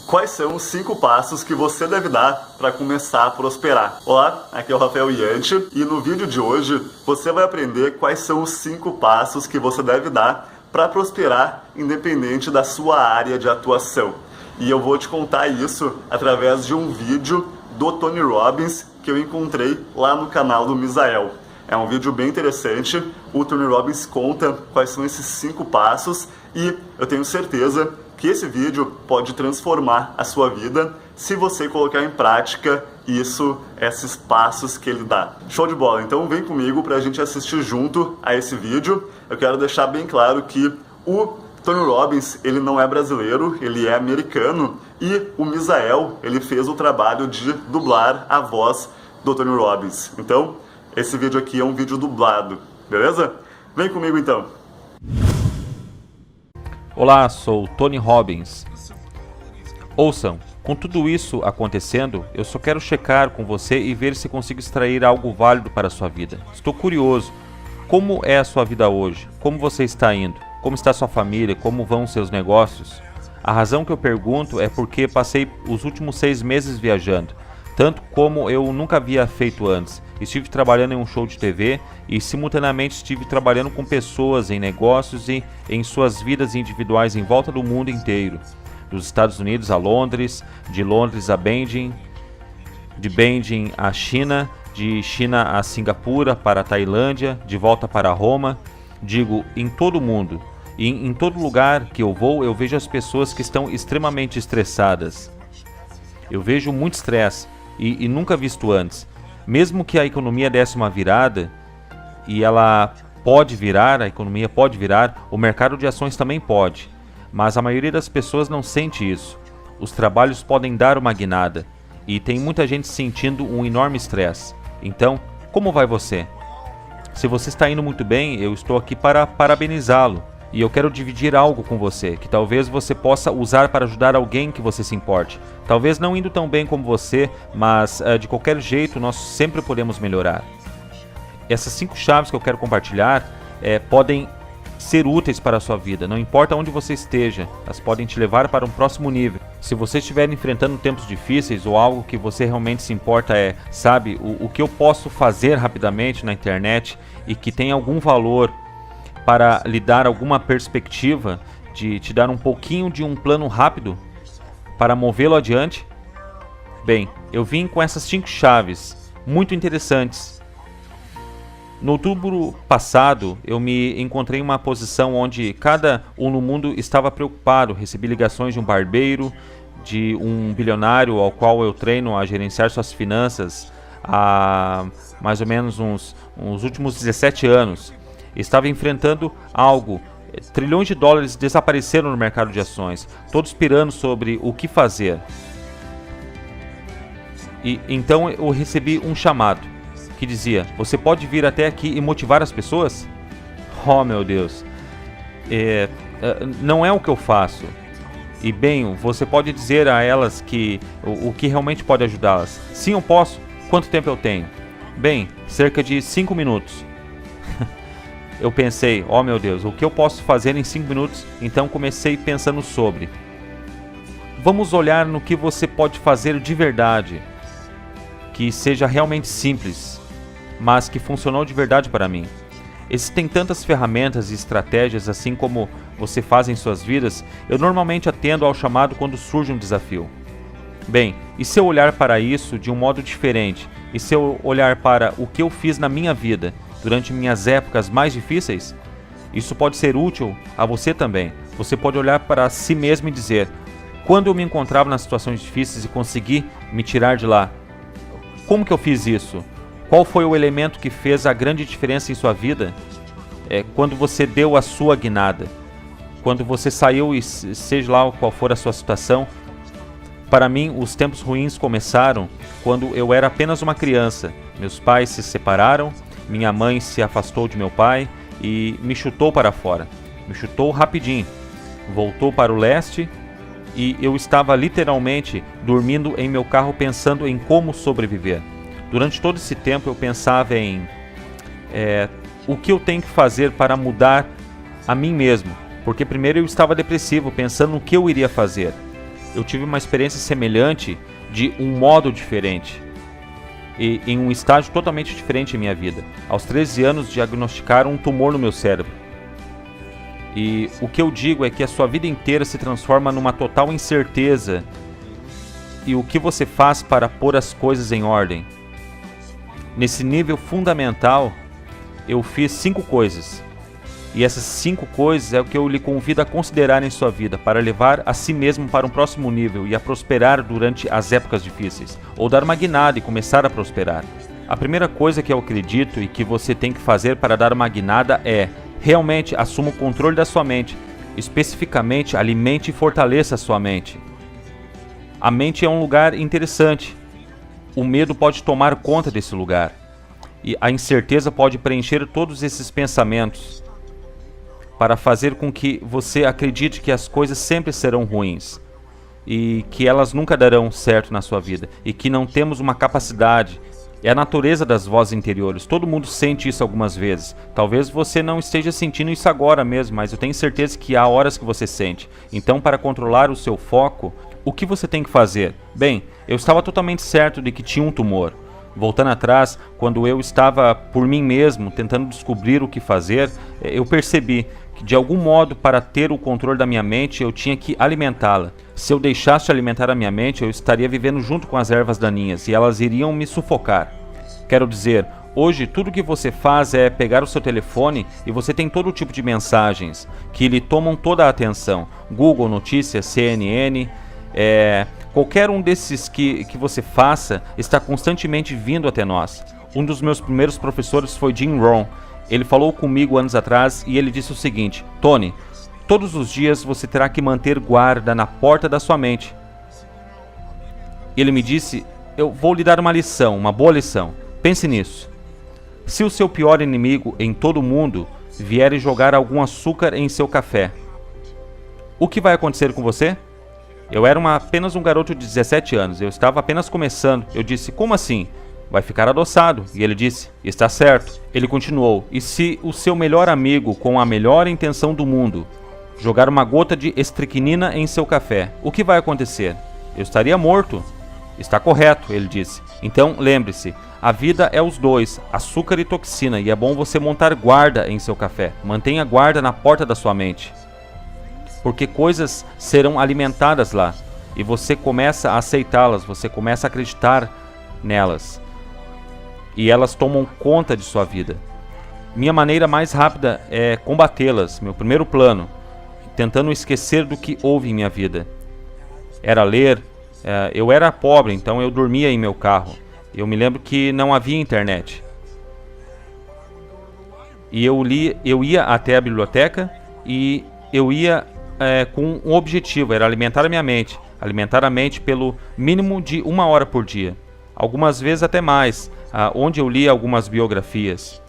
Quais são os 5 passos que você deve dar para começar a prosperar? Olá, aqui é o Rafael Yanti e no vídeo de hoje você vai aprender quais são os 5 passos que você deve dar para prosperar independente da sua área de atuação. E eu vou te contar isso através de um vídeo do Tony Robbins que eu encontrei lá no canal do Misael. É um vídeo bem interessante, o Tony Robbins conta quais são esses 5 passos e eu tenho certeza que esse vídeo pode transformar a sua vida se você colocar em prática esses passos que ele dá. Show de bola! Então vem comigo para a gente assistir junto a esse vídeo. Eu quero deixar bem claro que o Tony Robbins, ele não é brasileiro, ele é americano e o Misael, ele fez o trabalho de dublar a voz do Tony Robbins. Então, esse vídeo aqui é um vídeo dublado, beleza? Vem comigo então! Olá, sou Tony Robbins. Ouçam, com tudo isso acontecendo, eu só quero checar com você e ver se consigo extrair algo válido para a sua vida. Estou curioso. Como é a sua vida hoje? Como você está indo? Como está sua família? Como vão seus negócios? A razão que eu pergunto é porque passei os últimos 6 meses viajando, tanto como eu nunca havia feito antes. Estive trabalhando em um show de TV e simultaneamente estive trabalhando com pessoas em negócios e em suas vidas individuais em volta do mundo inteiro. Dos Estados Unidos a Londres, de Londres a Beijing, de Beijing a China, de China a Singapura, para a Tailândia, de volta para Roma. Digo, em todo o mundo. E em todo lugar que eu vou, eu vejo as pessoas que estão extremamente estressadas. Eu vejo muito estresse e nunca visto antes. Mesmo que a economia desse uma virada, e ela pode virar, a economia pode virar, o mercado de ações também pode. Mas a maioria das pessoas não sente isso. Os trabalhos podem dar uma guinada, e tem muita gente sentindo um enorme estresse. Então, como vai você? Se você está indo muito bem, eu estou aqui para parabenizá-lo. E eu quero dividir algo com você, que talvez você possa usar para ajudar alguém que você se importe. Talvez não indo tão bem como você, mas de qualquer jeito nós sempre podemos melhorar. Essas 5 chaves que eu quero compartilhar podem ser úteis para a sua vida, não importa onde você esteja, elas podem te levar para um próximo nível. Se você estiver enfrentando tempos difíceis ou algo que você realmente se importa sabe, o que eu posso fazer rapidamente na internet e que tem algum valor para lhe dar alguma perspectiva, de te dar um pouquinho de um plano rápido para movê-lo adiante? Bem, eu vim com essas 5 chaves muito interessantes. No outubro passado, eu me encontrei em uma posição onde cada um no mundo estava preocupado. Recebi ligações de um barbeiro, de um bilionário ao qual eu treino a gerenciar suas finanças há mais ou menos uns últimos 17 anos. Estava enfrentando algo. Trilhões de dólares desapareceram no mercado de ações, todos pirando sobre o que fazer. E então eu recebi um chamado que dizia: você pode vir até aqui e motivar as pessoas? Oh meu Deus, não é o que eu faço. E bem, você pode dizer a elas que o que realmente pode ajudá-las. Sim, eu posso. Quanto tempo eu tenho? Bem, cerca de 5 minutos. Eu pensei, oh meu Deus, o que eu posso fazer em 5 minutos? Então comecei pensando sobre. Vamos olhar no que você pode fazer de verdade, que seja realmente simples, mas que funcionou de verdade para mim. Existem tantas ferramentas e estratégias assim como você faz em suas vidas. Eu normalmente atendo ao chamado quando surge um desafio. Bem, e se eu olhar para isso de um modo diferente? E se eu olhar para o que eu fiz na minha vida durante minhas épocas mais difíceis? Isso pode ser útil a você também. Você pode olhar para si mesmo e dizer: quando eu me encontrava nas situações difíceis e consegui me tirar de lá, como que eu fiz isso? Qual foi o elemento que fez a grande diferença em sua vida? Quando você deu a sua guinada, quando você saiu e seja lá qual for a sua situação. Para mim, os tempos ruins começaram quando eu era apenas uma criança. Meus pais se separaram, minha mãe se afastou de meu pai e me chutou para fora. Me chutou rapidinho. Voltou para o leste e eu estava literalmente dormindo em meu carro pensando em como sobreviver. Durante todo esse tempo eu pensava em o que eu tenho que fazer para mudar a mim mesmo. Porque primeiro eu estava depressivo, pensando no que eu iria fazer. eu tive uma experiência semelhante de um modo diferente e em um estágio totalmente diferente em minha vida. Aos 13 anos diagnosticaram um tumor no meu cérebro. E o que eu digo é que a sua vida inteira se transforma numa total incerteza. E o que você faz para pôr as coisas em ordem? Nesse nível fundamental, eu fiz 5 coisas. E essas 5 coisas é o que eu lhe convido a considerar em sua vida, para levar a si mesmo para um próximo nível e a prosperar durante as épocas difíceis, ou dar uma guinada e começar a prosperar. A primeira coisa que eu acredito e que você tem que fazer para dar uma guinada é, realmente assuma o controle da sua mente, especificamente alimente e fortaleça a sua mente. A mente é um lugar interessante. O medo pode tomar conta desse lugar. E a incerteza pode preencher todos esses pensamentos para fazer com que você acredite que as coisas sempre serão ruins e que elas nunca darão certo na sua vida e que não temos uma capacidade. É a natureza das vozes interiores. Todo mundo sente isso algumas vezes. Talvez você não esteja sentindo isso agora mesmo, mas eu tenho certeza que há horas que você sente. Então, para controlar o seu foco, o que você tem que fazer? Bem, eu estava totalmente certo de que tinha um tumor. Voltando atrás, quando eu estava por mim mesmo, tentando descobrir o que fazer, eu percebi que de algum modo, para ter o controle da minha mente, eu tinha que alimentá-la. Se eu deixasse de alimentar a minha mente, eu estaria vivendo junto com as ervas daninhas e elas iriam me sufocar. Quero dizer, hoje tudo que você faz é pegar o seu telefone e você tem todo tipo de mensagens que lhe tomam toda a atenção. Google Notícias, CNN, qualquer um desses que você faça está constantemente vindo até nós. Um dos meus primeiros professores foi Jim Rohn. Ele falou comigo anos atrás e ele disse o seguinte: Tony, todos os dias você terá que manter guarda na porta da sua mente. Ele me disse: eu vou lhe dar uma lição, uma boa lição. Pense nisso. Se o seu pior inimigo em todo o mundo vier e jogar algum açúcar em seu café, o que vai acontecer com você? Eu era apenas um garoto de 17 anos, eu estava apenas começando. Eu disse: como assim? Vai ficar adoçado. E ele disse: está certo. Ele continuou: e se o seu melhor amigo, com a melhor intenção do mundo, jogar uma gota de estricnina em seu café, o que vai acontecer? Eu estaria morto. Está correto, ele disse. Então lembre-se, a vida é os dois, açúcar e toxina, e é bom você montar guarda em seu café. Mantenha guarda na porta da sua mente, porque coisas serão alimentadas lá, e você começa a aceitá-las, você começa a acreditar nelas, e elas tomam conta de sua vida. Minha maneira mais rápida é combatê-las. Meu primeiro plano, tentando esquecer do que houve em minha vida, era ler. Eu era pobre, então eu dormia em meu carro. Eu me lembro que não havia internet. E eu ia até a biblioteca e eu ia com um objetivo, era alimentar a minha mente. Alimentar a mente pelo mínimo de 1 hora por dia. Algumas vezes até mais, onde eu lia algumas biografias.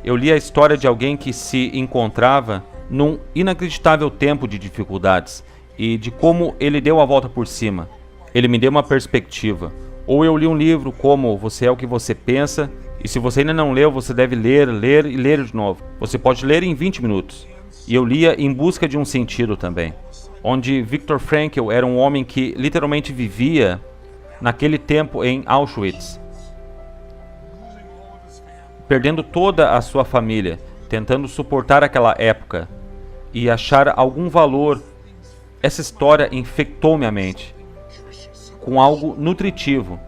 Eu li a história de alguém que se encontrava num inacreditável tempo de dificuldades e de como ele deu a volta por cima. Ele me deu uma perspectiva. Ou eu li um livro como Você é o que você pensa, e se você ainda não leu, você deve ler e ler de novo. Você pode ler em 20 minutos. E eu lia Em Busca de um Sentido também, onde Viktor Frankl era um homem que literalmente vivia naquele tempo em Auschwitz, perdendo toda a sua família, tentando suportar aquela época e achar algum valor. Essa história infectou minha mente com algo nutritivo,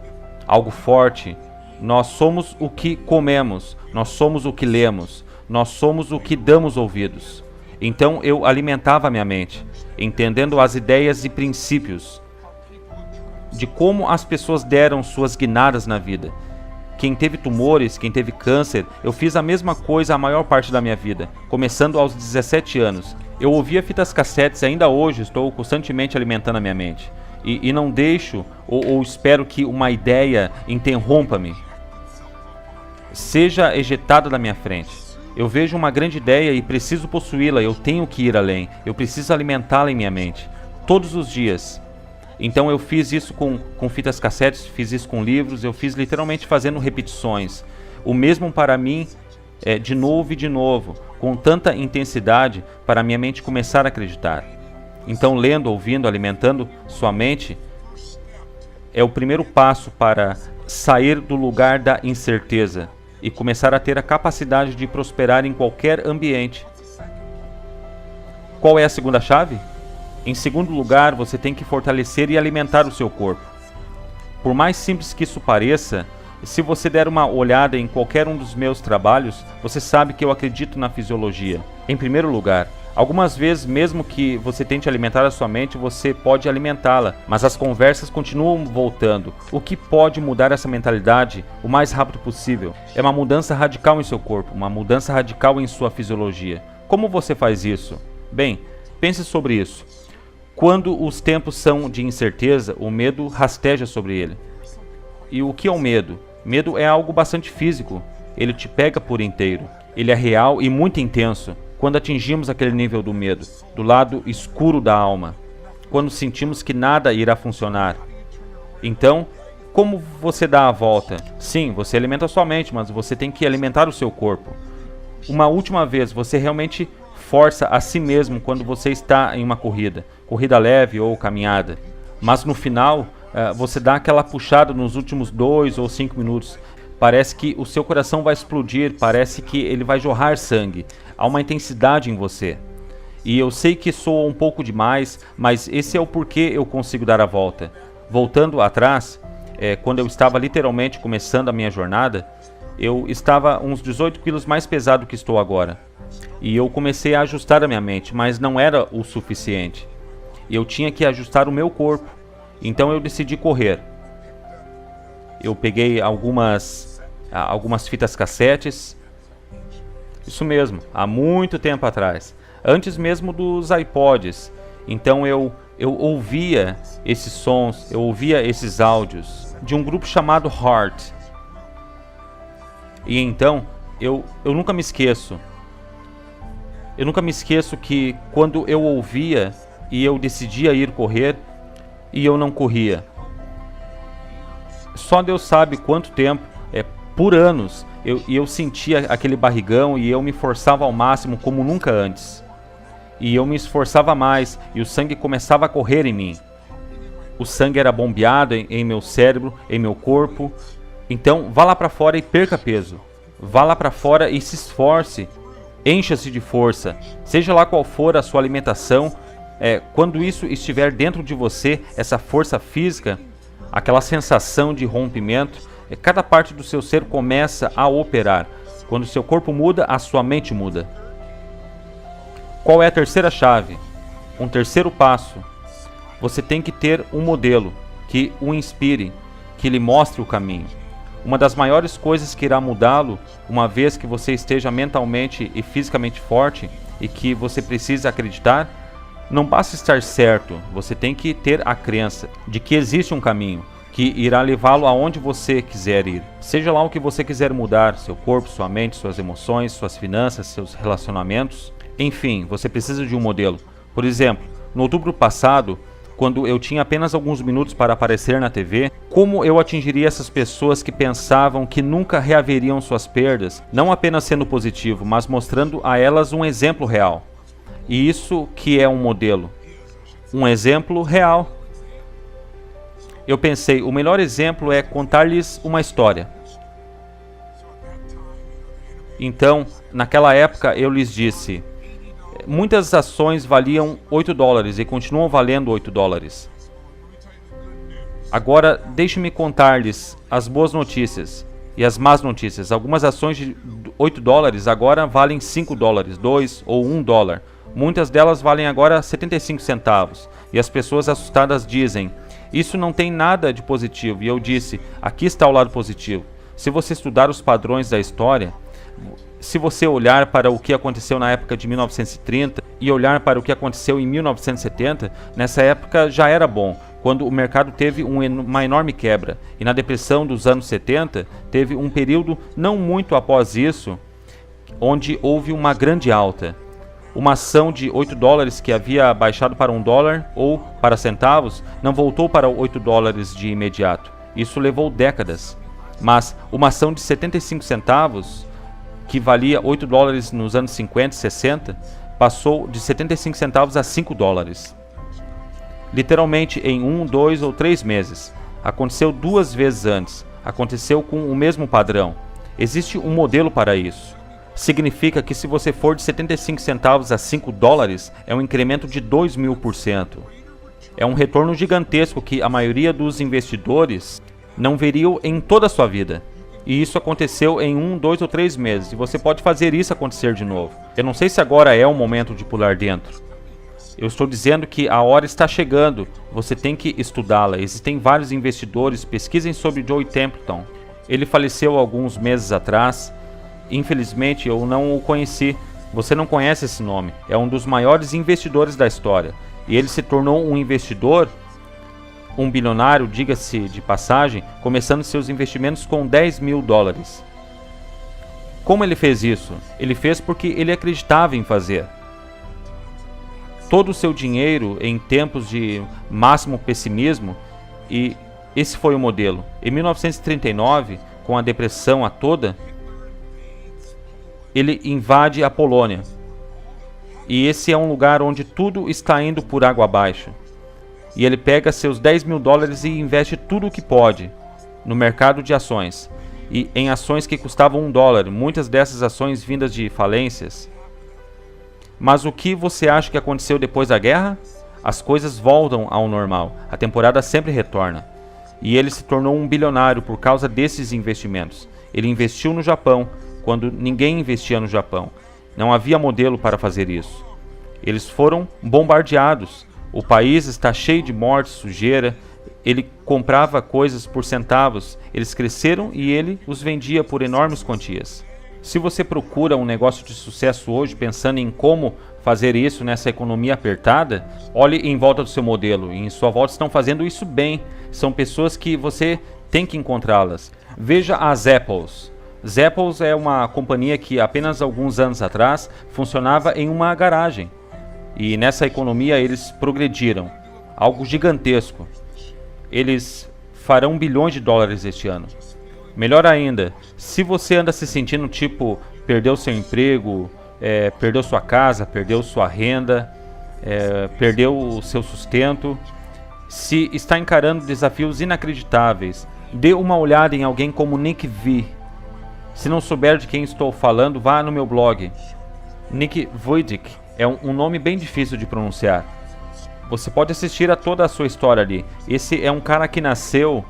algo forte. Nós somos o que comemos, nós somos o que lemos, nós somos o que damos ouvidos. Então eu alimentava minha mente, entendendo as ideias e princípios de como as pessoas deram suas guinadas na vida. Quem teve tumores, quem teve câncer, eu fiz a mesma coisa a maior parte da minha vida, começando aos 17 anos. Eu ouvia fitas cassetes e ainda hoje estou constantemente alimentando a minha mente. E não deixo ou espero que uma ideia interrompa-me, seja ejetada da minha frente. Eu vejo uma grande ideia e preciso possuí-la, eu tenho que ir além, eu preciso alimentá-la em minha mente, todos os dias. Então eu fiz isso com fitas cassetes, fiz isso com livros, eu fiz literalmente fazendo repetições. O mesmo para mim, de novo e de novo, com tanta intensidade, para minha mente começar a acreditar. Então, lendo, ouvindo, alimentando sua mente é o primeiro passo para sair do lugar da incerteza e começar a ter a capacidade de prosperar em qualquer ambiente. Qual é a segunda chave? Em segundo lugar, você tem que fortalecer e alimentar o seu corpo. Por mais simples que isso pareça, se você der uma olhada em qualquer um dos meus trabalhos, você sabe que eu acredito na fisiologia. Em primeiro lugar, algumas vezes, mesmo que você tente alimentar a sua mente, você pode alimentá-la, mas as conversas continuam voltando. O que pode mudar essa mentalidade o mais rápido possível é uma mudança radical em seu corpo, uma mudança radical em sua fisiologia. Como você faz isso? Bem, pense sobre isso. Quando os tempos são de incerteza, o medo rasteja sobre ele. E o que é o medo? Medo é algo bastante físico. Ele te pega por inteiro. Ele é real e muito intenso. Quando atingimos aquele nível do medo, do lado escuro da alma, quando sentimos que nada irá funcionar. Então, como você dá a volta? Sim, você alimenta a sua mente, mas você tem que alimentar o seu corpo. Uma última vez, você realmente força a si mesmo quando você está em uma corrida leve ou caminhada. Mas no final, você dá aquela puxada nos últimos 2 ou 5 minutos. Parece que o seu coração vai explodir, parece que ele vai jorrar sangue. Há uma intensidade em você. E eu sei que soa um pouco demais, mas esse é o porquê eu consigo dar a volta. Voltando atrás, quando eu estava literalmente começando a minha jornada, eu estava uns 18 quilos mais pesado que estou agora. E eu comecei a ajustar a minha mente, mas não era o suficiente. Eu tinha que ajustar o meu corpo. Então eu decidi correr. Eu peguei algumas fitas cassetes. Isso mesmo, há muito tempo atrás. Antes mesmo dos iPods. Então eu ouvia esses sons, eu ouvia esses áudios de um grupo chamado Heart. E então, eu nunca me esqueço. Eu nunca me esqueço que quando eu ouvia e eu decidia ir correr e eu não corria. Só Deus sabe quanto tempo, por anos, eu sentia aquele barrigão e eu me forçava ao máximo como nunca antes. E eu me esforçava mais e o sangue começava a correr em mim. O sangue era bombeado em meu cérebro, em meu corpo. Então vá lá para fora e perca peso. Vá lá para fora e se esforce. Encha-se de força. Seja lá qual for a sua alimentação, quando isso estiver dentro de você, essa força física, aquela sensação de rompimento, cada parte do seu ser começa a operar. Quando o seu corpo muda, a sua mente muda. Qual é a terceira chave? Um terceiro passo. Você tem que ter um modelo que o inspire, que lhe mostre o caminho. Uma das maiores coisas que irá mudá-lo, uma vez que você esteja mentalmente e fisicamente forte e que você precisa acreditar, não basta estar certo, você tem que ter a crença de que existe um caminho que irá levá-lo aonde você quiser ir. Seja lá o que você quiser mudar, seu corpo, sua mente, suas emoções, suas finanças, seus relacionamentos. Enfim, você precisa de um modelo. Por exemplo, no outubro passado, quando eu tinha apenas alguns minutos para aparecer na TV, como eu atingiria essas pessoas que pensavam que nunca reaveriam suas perdas, não apenas sendo positivo, mas mostrando a elas um exemplo real. E isso que é um modelo. Um exemplo real. Eu pensei, o melhor exemplo é contar-lhes uma história. Então, naquela época eu lhes disse, muitas ações valiam $8 e continuam valendo $8. Agora, deixe-me contar-lhes as boas notícias e as más notícias. Algumas ações de $8 agora valem $5, $2 ou $1. Muitas delas valem agora 75 centavos. E as pessoas assustadas dizem, isso não tem nada de positivo. E eu disse, aqui está o lado positivo. Se você estudar os padrões da história, se você olhar para o que aconteceu na época de 1930 e olhar para o que aconteceu em 1970, nessa época já era bom, quando o mercado teve uma enorme quebra. E na depressão dos anos 70, teve um período não muito após isso, onde houve uma grande alta. Uma ação de $8 que havia baixado para $1 ou para centavos, não voltou para $8 de imediato. Isso levou décadas. Mas uma ação de 75 centavos, que valia $8 nos anos 50 e 60, passou de 75 centavos a $5. literalmente em 1, 2 ou 3 meses. Aconteceu 2 vezes antes. Aconteceu com o mesmo padrão. Existe um modelo para isso. Significa que se você for de 75 centavos a 5 dólares, é um incremento de 2.000%. É um retorno gigantesco que a maioria dos investidores não veriam em toda a sua vida. E isso aconteceu em 1, 2 ou 3 meses. E você pode fazer isso acontecer de novo. Eu não sei se agora é o momento de pular dentro. Eu estou dizendo que a hora está chegando. Você tem que estudá-la. Existem vários investidores. Pesquisem sobre Joe Templeton. Ele faleceu alguns meses atrás. Infelizmente eu não o conheci. Você não conhece esse nome. É um dos maiores investidores da história. E ele se tornou um investidor, um bilionário, diga-se de passagem, começando seus investimentos com 10 mil dólares. Como ele fez isso? Ele fez porque ele acreditava em fazer. Todo o seu dinheiro em tempos de máximo pessimismo, e esse foi o modelo. Em 1939, com a depressão a toda, ele invade a Polônia. E esse é um lugar onde tudo está indo por água abaixo. E ele pega seus 10 mil dólares e investe tudo o que pode no mercado de ações. E em ações que custavam $1, muitas dessas ações vindas de falências. Mas o que você acha que aconteceu depois da guerra? As coisas voltam ao normal. A temporada sempre retorna. E ele se tornou um bilionário por causa desses investimentos. Ele investiu no Japão, quando ninguém investia no Japão. Não havia modelo para fazer isso. Eles foram bombardeados. O país está cheio de morte, sujeira. Ele comprava coisas por centavos. Eles cresceram e ele os vendia por enormes quantias. Se você procura um negócio de sucesso hoje pensando em como fazer isso nessa economia apertada, olhe em volta do seu modelo. E em sua volta estão fazendo isso bem. São pessoas que você tem que encontrá-las. Veja as Apples. Zappos é uma companhia que apenas alguns anos atrás funcionava em uma garagem. E nessa economia eles progrediram. Algo gigantesco. Eles farão bilhões de dólares este ano. Melhor ainda, se você anda se sentindo tipo, perdeu seu emprego, perdeu sua casa, perdeu sua renda, perdeu o seu sustento, se está encarando desafios inacreditáveis, dê uma olhada em alguém como Nick V. Se não souber de quem estou falando, vá no meu blog. Nick Vujicic é um nome bem difícil de pronunciar. Você pode assistir a toda a sua história ali. Esse é um cara que nasceu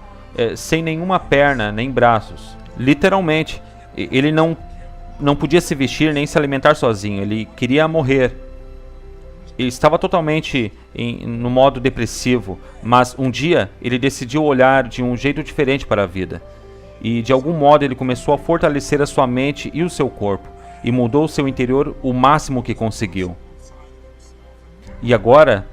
sem nenhuma perna, nem braços. Literalmente, ele não podia se vestir nem se alimentar sozinho. Ele queria morrer. Ele estava totalmente no modo depressivo, mas um dia ele decidiu olhar de um jeito diferente para a vida. E de algum modo ele começou a fortalecer a sua mente e o seu corpo, e mudou o seu interior o máximo que conseguiu. E agora,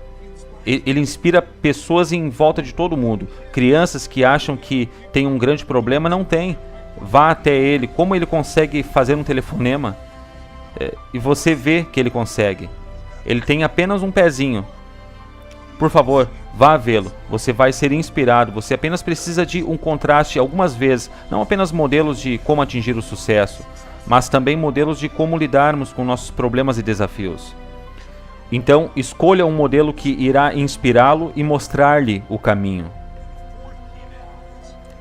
ele inspira pessoas em volta de todo mundo. Crianças que acham que tem um grande problema, não tem. Vá até ele, como ele consegue fazer um telefonema, e você vê que ele consegue. Ele tem apenas um pezinho. Por favor, vá vê-lo. Você vai ser inspirado. Você apenas precisa de um contraste algumas vezes. Não apenas modelos de como atingir o sucesso, mas também modelos de como lidarmos com nossos problemas e desafios. Então, escolha um modelo que irá inspirá-lo e mostrar-lhe o caminho.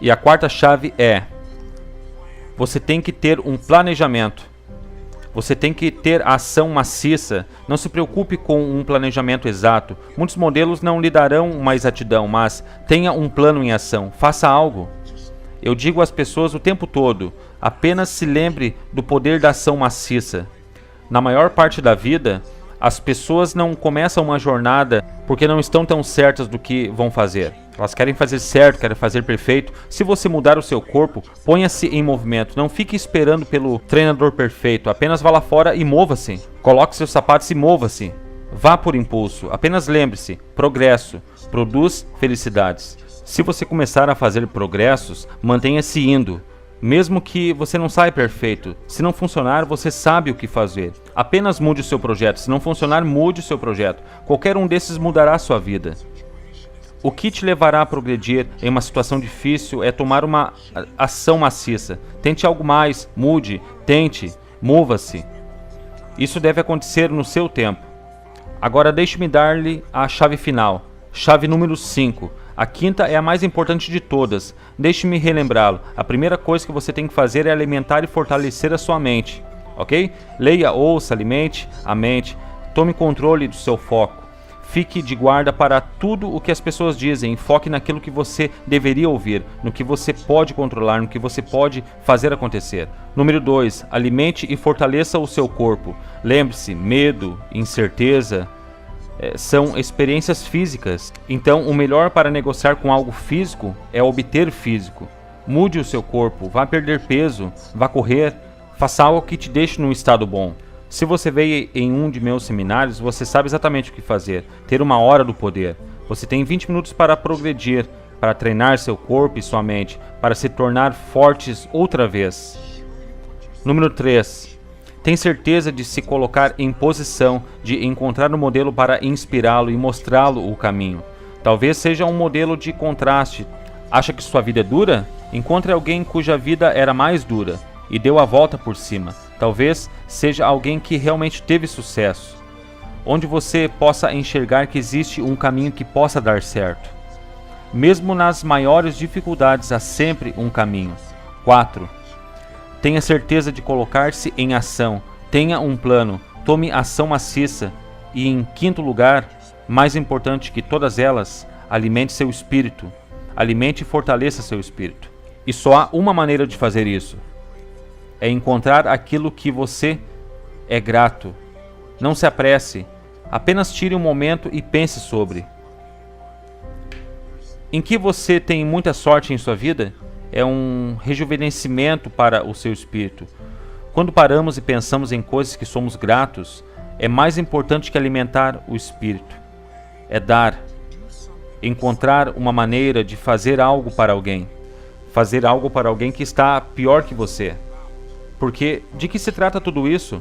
E a quarta chave é: você tem que ter um planejamento. Você tem que ter ação maciça. Não se preocupe com um planejamento exato. Muitos modelos não lhe darão uma exatidão, mas tenha um plano em ação. Faça algo. Eu digo às pessoas o tempo todo, apenas se lembre do poder da ação maciça. Na maior parte da vida, as pessoas não começam uma jornada porque não estão tão certas do que vão fazer. Elas querem fazer certo, querem fazer perfeito. Se você mudar o seu corpo, ponha-se em movimento. Não fique esperando pelo treinador perfeito. Apenas vá lá fora e mova-se. Coloque seus sapatos e mova-se. Vá por impulso. Apenas lembre-se, progresso produz felicidades. Se você começar a fazer progressos, mantenha-se indo. Mesmo que você não saia perfeito. Se não funcionar, você sabe o que fazer. Apenas mude o seu projeto. Se não funcionar, mude o seu projeto. Qualquer um desses mudará a sua vida. O que te levará a progredir em uma situação difícil é tomar uma ação maciça. Tente algo mais, mude, tente, mova-se. Isso deve acontecer no seu tempo. Agora deixe-me dar-lhe a chave final. Chave número 5. A quinta é a mais importante de todas. Deixe-me relembrá-lo. A primeira coisa que você tem que fazer é alimentar e fortalecer a sua mente. Ok? Leia, ouça, alimente a mente. Tome controle do seu foco. Fique de guarda para tudo o que as pessoas dizem. Foque naquilo que você deveria ouvir, no que você pode controlar, no que você pode fazer acontecer. Número 2. Alimente e fortaleça o seu corpo. Lembre-se, medo, incerteza são experiências físicas. Então, o melhor para negociar com algo físico é obter físico. Mude o seu corpo, vá perder peso, vá correr, faça algo que te deixe num estado bom. Se você veio em um de meus seminários, você sabe exatamente o que fazer. Ter uma hora do poder. Você tem 20 minutos para progredir, para treinar seu corpo e sua mente, para se tornar fortes outra vez. Número 3. Tem certeza de se colocar em posição de encontrar um modelo para inspirá-lo e mostrá-lo o caminho. Talvez seja um modelo de contraste. Acha que sua vida é dura? Encontre alguém cuja vida era mais dura e deu a volta por cima. Talvez seja alguém que realmente teve sucesso, onde você possa enxergar que existe um caminho que possa dar certo. Mesmo nas maiores dificuldades há sempre um caminho. 4. Tenha certeza de colocar-se em ação. Tenha um plano. Tome ação maciça. E em quinto lugar, mais importante que todas elas, alimente seu espírito. Alimente e fortaleça seu espírito. E só há uma maneira de fazer isso. É encontrar aquilo que você é grato. Não se apresse. Apenas tire um momento e pense sobre. Em que você tem muita sorte em sua vida? É um rejuvenescimento para o seu espírito. Quando paramos e pensamos em coisas que somos gratos, é mais importante que alimentar o espírito. É dar. Encontrar uma maneira de fazer algo para alguém. Fazer algo para alguém que está pior que você. Porque de que se trata tudo isso?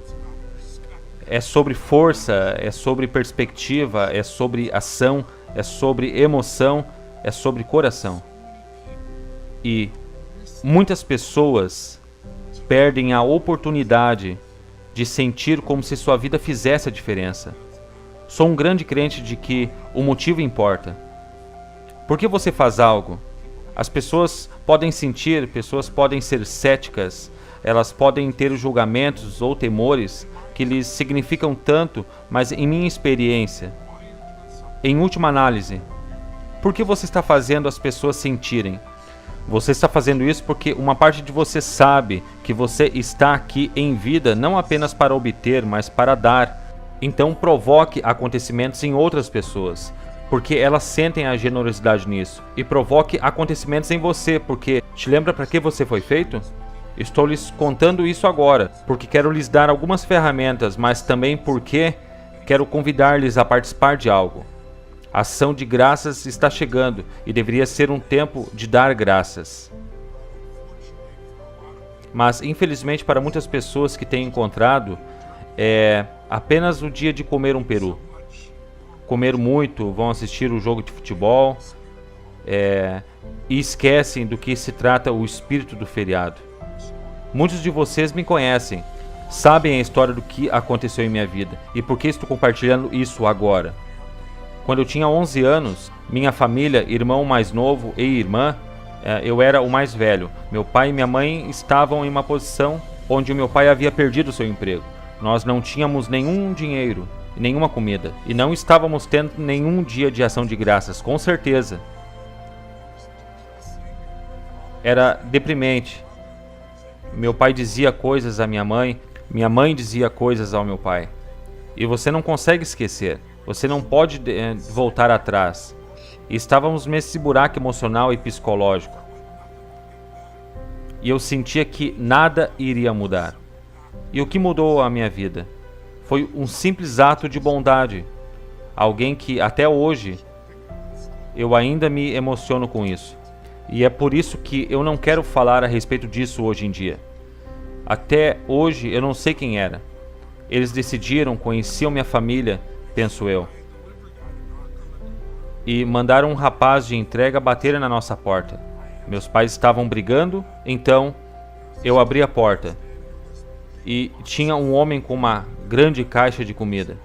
É sobre força, é sobre perspectiva, é sobre ação, é sobre emoção, é sobre coração. E muitas pessoas perdem a oportunidade de sentir como se sua vida fizesse a diferença. Sou um grande crente de que o motivo importa. Por que você faz algo? As pessoas podem sentir, pessoas podem ser céticas, elas podem ter julgamentos ou temores que lhes significam tanto, mas em minha experiência, em última análise, por que você está fazendo as pessoas sentirem? Você está fazendo isso porque uma parte de você sabe que você está aqui em vida não apenas para obter, mas para dar. Então provoque acontecimentos em outras pessoas, porque elas sentem a generosidade nisso. E provoque acontecimentos em você, porque te lembra para que você foi feito? Estou lhes contando isso agora, porque quero lhes dar algumas ferramentas, mas também porque quero convidar-lhes a participar de algo. A ação de graças está chegando e deveria ser um tempo de dar graças. Mas, infelizmente, para muitas pessoas que têm encontrado, é apenas o dia de comer um peru. Comer muito, vão assistir o jogo de futebol e esquecem do que se trata o espírito do feriado. Muitos de vocês me conhecem, sabem a história do que aconteceu em minha vida e por que estou compartilhando isso agora. Quando eu tinha 11 anos, minha família, irmão mais novo e irmã, eu era o mais velho. Meu pai e minha mãe estavam em uma posição onde o meu pai havia perdido seu emprego. Nós não tínhamos nenhum dinheiro, nenhuma comida e não estávamos tendo nenhum dia de ação de graças, com certeza. Era deprimente. Meu pai dizia coisas à minha mãe dizia coisas ao meu pai. E você não consegue esquecer, você não pode voltar atrás. E estávamos nesse buraco emocional e psicológico. E eu sentia que nada iria mudar. E o que mudou a minha vida? Foi um simples ato de bondade. Alguém que até hoje eu ainda me emociono com isso. E é por isso que eu não quero falar a respeito disso hoje em dia. Até hoje eu não sei quem era. Eles decidiram, conheciam minha família, penso eu. E mandaram um rapaz de entrega bater na nossa porta. Meus pais estavam brigando, então eu abri a porta. E tinha um homem com uma grande caixa de comida.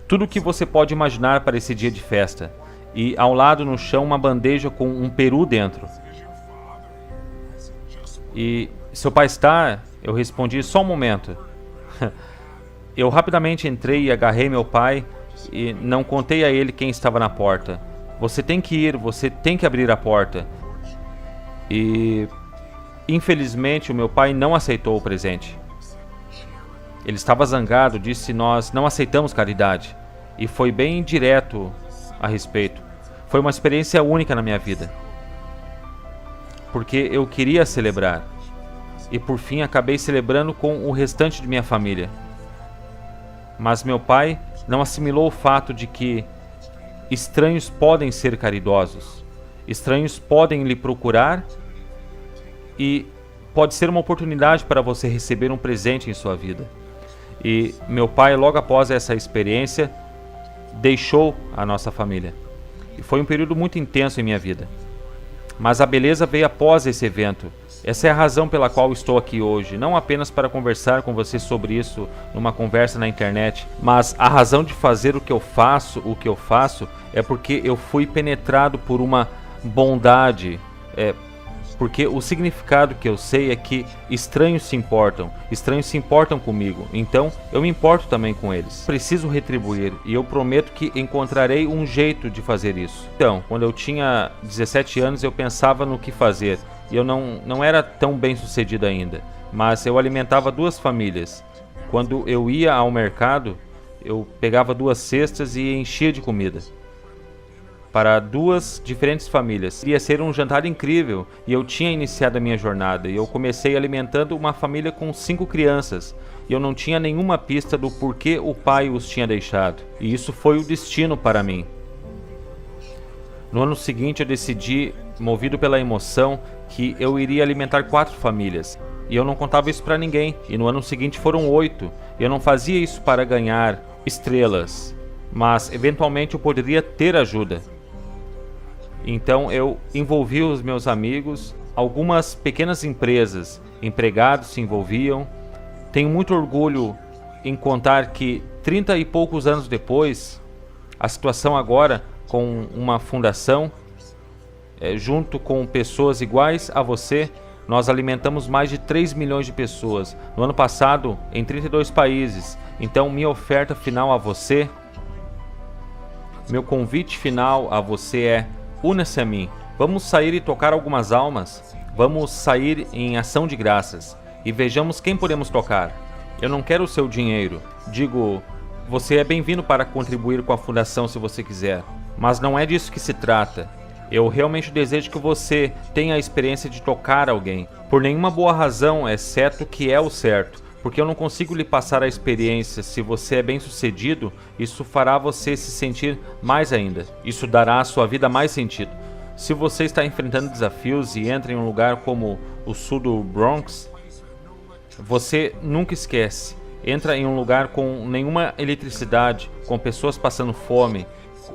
Tudo o que você pode imaginar para esse dia de festa. e ao lado no chão uma bandeja com um peru dentro. E seu pai está? Eu respondi, só um momento. Eu rapidamente entrei e agarrei meu pai e não contei a ele quem estava na porta. Você tem que ir, você tem que abrir a porta. E infelizmente o meu pai não aceitou o presente. Ele estava zangado, disse nós não aceitamos caridade. E foi bem direto a respeito. Foi uma experiência única na minha vida. Porque eu queria celebrar. E por fim acabei celebrando com o restante de minha família. Mas meu pai não assimilou o fato de que estranhos podem ser caridosos. Estranhos podem lhe procurar e pode ser uma oportunidade para você receber um presente em sua vida. E meu pai, logo após essa experiência, deixou a nossa família. E foi um período muito intenso em minha vida. Mas a beleza veio após esse evento. Essa é a razão pela qual estou aqui hoje, não apenas para conversar com você sobre isso numa conversa na internet, mas a razão de fazer o que eu faço é porque eu fui penetrado por uma bondade, porque o significado que eu sei é que estranhos se importam comigo, então eu me importo também com eles. Preciso retribuir e eu prometo que encontrarei um jeito de fazer isso. Então, quando eu tinha 17 anos eu pensava no que fazer. E eu não era tão bem sucedido ainda, mas eu alimentava 2 famílias. Quando eu ia ao mercado, eu pegava 2 cestas e enchia de comida para 2 diferentes famílias. Ia ser um jantar incrível e eu tinha iniciado a minha jornada. E eu comecei alimentando uma família com 5 crianças. E eu não tinha nenhuma pista do porquê o pai os tinha deixado. E isso foi o destino para mim. No ano seguinte eu decidi, movido pela emoção, que eu iria alimentar 4 famílias. E eu não contava isso para ninguém. E no ano seguinte foram 8. E eu não fazia isso para ganhar estrelas, mas eventualmente eu poderia ter ajuda. Então eu envolvi os meus amigos, algumas pequenas empresas, empregados se envolviam. Tenho muito orgulho em contar que 30 e poucos anos depois, a situação agora com uma fundação, junto com pessoas iguais a você, nós alimentamos mais de 3 milhões de pessoas. No ano passado, em 32 países. Então, minha oferta final a você, meu convite final a você é: una-se a mim. Vamos sair e tocar algumas almas. Vamos sair em ação de graças. E vejamos quem podemos tocar. Eu não quero o seu dinheiro. Digo, você é bem-vindo para contribuir com a fundação se você quiser. Mas não é disso que se trata. Eu realmente desejo que você tenha a experiência de tocar alguém. Por nenhuma boa razão, exceto que é o certo. Porque eu não consigo lhe passar a experiência. Se você é bem sucedido, isso fará você se sentir mais ainda. Isso dará à sua vida mais sentido. Se você está enfrentando desafios e entra em um lugar como o sul do Bronx, você nunca esquece. Entra em um lugar com nenhuma eletricidade, com pessoas passando fome,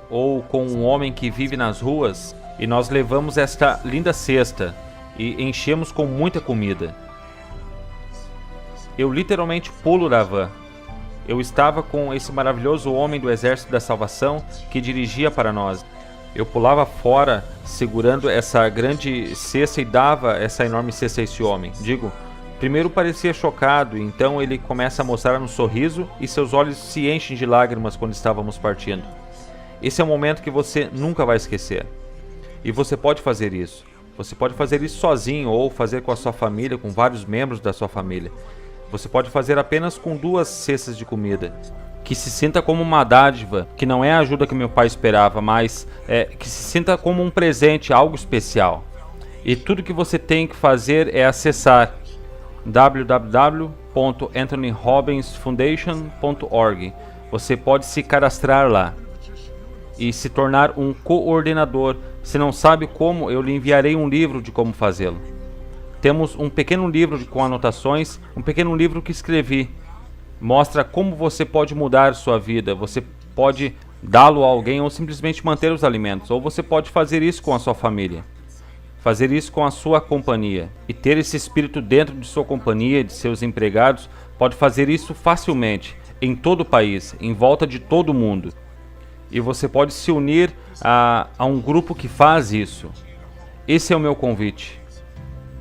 ou com um homem que vive nas ruas, e nós levamos esta linda cesta e enchemos com muita comida. Eu literalmente pulo da van. Eu estava com esse maravilhoso homem do Exército da Salvação que dirigia para nós. Eu pulava fora segurando essa grande cesta e dava essa enorme cesta a esse homem. Digo, primeiro parecia chocado, então ele começa a mostrar um sorriso e seus olhos se enchem de lágrimas quando estávamos partindo. Esse é um momento que você nunca vai esquecer. E você pode fazer isso. Você pode fazer isso sozinho ou fazer com a sua família, com vários membros da sua família. Você pode fazer apenas com 2 cestas de comida. Que se sinta como uma dádiva, que não é a ajuda que meu pai esperava, mas que se sinta como um presente, algo especial. E tudo que você tem que fazer é acessar www.anthonyrobinsfoundation.org. Você pode se cadastrar lá e se tornar um coordenador. Se não sabe como, eu lhe enviarei um livro de como fazê-lo. Temos um pequeno livro com anotações, um pequeno livro que escrevi. Mostra como você pode mudar sua vida. Você pode dá-lo a alguém ou simplesmente manter os alimentos. Ou você pode fazer isso com a sua família. Fazer isso com a sua companhia. E ter esse espírito dentro de sua companhia, de seus empregados, pode fazer isso facilmente, em todo o país, em volta de todo o mundo. E você pode se unir a um grupo que faz isso. Esse é o meu convite.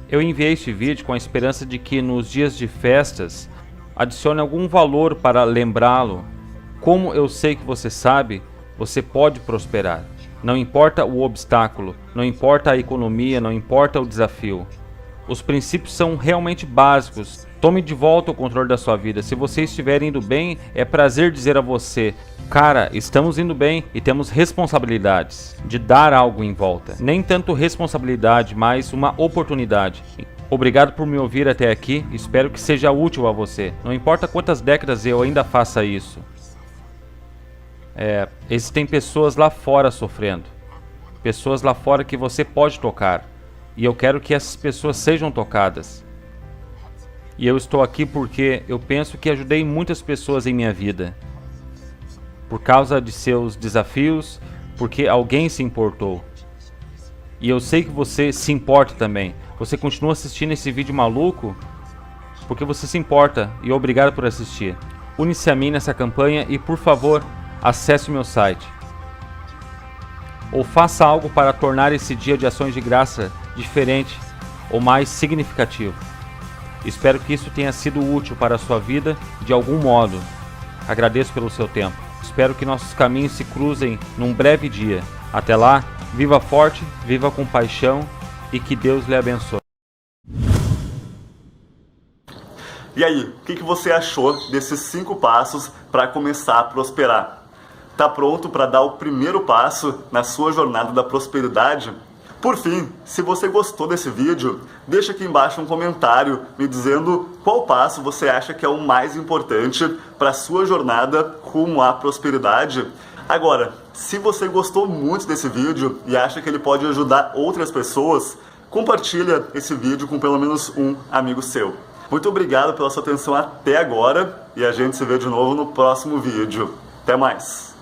Eu enviei este vídeo com a esperança de que nos dias de festas adicione algum valor para lembrá-lo. Como eu sei que você sabe, você pode prosperar. Não importa o obstáculo, não importa a economia, não importa o desafio. Os princípios são realmente básicos. Tome de volta o controle da sua vida. Se você estiver indo bem, é prazer dizer a você: cara, estamos indo bem e temos responsabilidades de dar algo em volta. Nem tanto responsabilidade, mas uma oportunidade. Obrigado por me ouvir até aqui. Espero que seja útil a você. Não importa quantas décadas eu ainda faça isso. Existem pessoas lá fora sofrendo. Pessoas lá fora que você pode tocar. E eu quero que essas pessoas sejam tocadas. E eu estou aqui porque eu penso que ajudei muitas pessoas em minha vida. Por causa de seus desafios, porque alguém se importou. E eu sei que você se importa também. Você continua assistindo esse vídeo maluco porque você se importa. E obrigado por assistir. Une-se a mim nessa campanha e, por favor, acesse o meu site. Ou faça algo para tornar esse dia de ações de graça diferente ou mais significativo. Espero que isso tenha sido útil para a sua vida de algum modo. Agradeço pelo seu tempo. Espero que nossos caminhos se cruzem num breve dia. Até lá, viva forte, viva com paixão e que Deus lhe abençoe. E aí, o que você achou desses 5 passos para começar a prosperar? Tá pronto para dar o primeiro passo na sua jornada da prosperidade? Por fim, se você gostou desse vídeo, deixa aqui embaixo um comentário me dizendo qual passo você acha que é o mais importante para a sua jornada rumo à prosperidade. Agora, se você gostou muito desse vídeo e acha que ele pode ajudar outras pessoas, compartilha esse vídeo com pelo menos um amigo seu. Muito obrigado pela sua atenção até agora e a gente se vê de novo no próximo vídeo. Até mais!